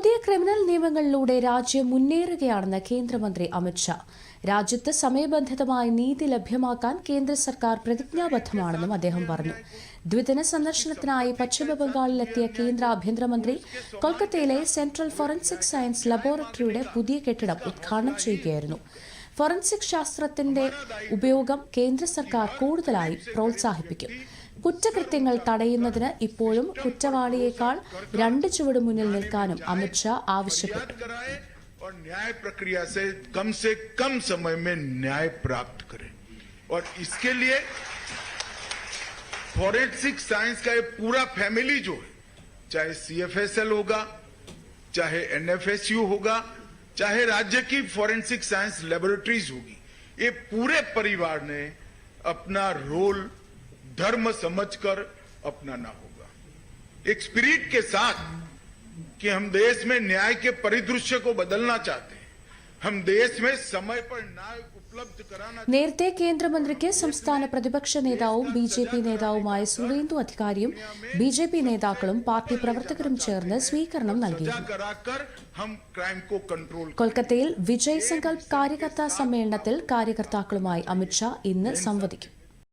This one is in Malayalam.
പുതിയ ക്രിമിനൽ നിയമങ്ങളിലൂടെ രാജ്യം മുന്നേറുകയാണെന്ന് കേന്ദ്രമന്ത്രി അമിത്ഷാ. രാജ്യത്ത് സമയബന്ധിതമായി നീതി ലഭ്യമാക്കാൻ കേന്ദ്ര സർക്കാർ പ്രതിജ്ഞാബദ്ധമാണെന്നും അദ്ദേഹം പറഞ്ഞു. ദ്വിദിന സന്ദർശനത്തിനായി പശ്ചിമബംഗാളിലെത്തിയ കേന്ദ്ര ആഭ്യന്തരമന്ത്രി കൊൽക്കത്തയിലെ സെൻട്രൽ ഫോറൻസിക് സയൻസ് ലബോറട്ടറിയുടെ പുതിയ കെട്ടിടം ഉദ്ഘാടനം ചെയ്യുകയായിരുന്നു. ഫോറൻസിക് ശാസ്ത്രത്തിന്റെ ഉപയോഗം കേന്ദ്ര സർക്കാർ കൂടുതലായി പ്രോത്സാഹിപ്പിക്കും. കുറ്റകൃത്യങ്ങൾ തടയുന്നതിന് ഇപ്പോഴും കുറ്റവാളിയേക്കാൾ 2 ചുവട് മുന്നിൽ നിൽക്കാനും അമിത്ഷാ ആവശ്യപ്പെട്ടു. और न्याय प्रक्रिया से कम समय में न्याय प्राप्त करें और इसके लिए फॉरेंसिक साइंस का ये पूरा फैमिली जो है, चाहे CFSL होगा, चाहे NFSU होगा, चाहे राज्य की फॉरेंसिक साइंस लेबोरेटरीज होगी, ये पूरे परिवार ने अपना रोल धर्म समझकर अपनाना होगा। एक स्पिरिट के साथ कि हम देश में न्याय के परिदृश्य को बदलना चाहते हैं, हम देश में समय पर न्याय उपलब्ध कराना। നേരത്തെ കേന്ദ്രമന്ത്രിക്ക് സംസ്ഥാന പ്രതിപക്ഷ നേതാവും BJP നേതാവുമായ സുവേന്ദു അധികാരിയും BJP നേതാക്കളും പാർട്ടി പ്രവർത്തകരും ചേർന്ന് സ്വീകരണം നൽകിയിരുന്നു. കൊൽക്കത്തയിൽ വിജയ് സങ്കൽപ് കാര്യകർത്താ സമ്മേളനത്തിൽ കാര്യകർത്താക്കളുമായി അമിത്ഷാ ഇന്ന് സംവദിക്കും.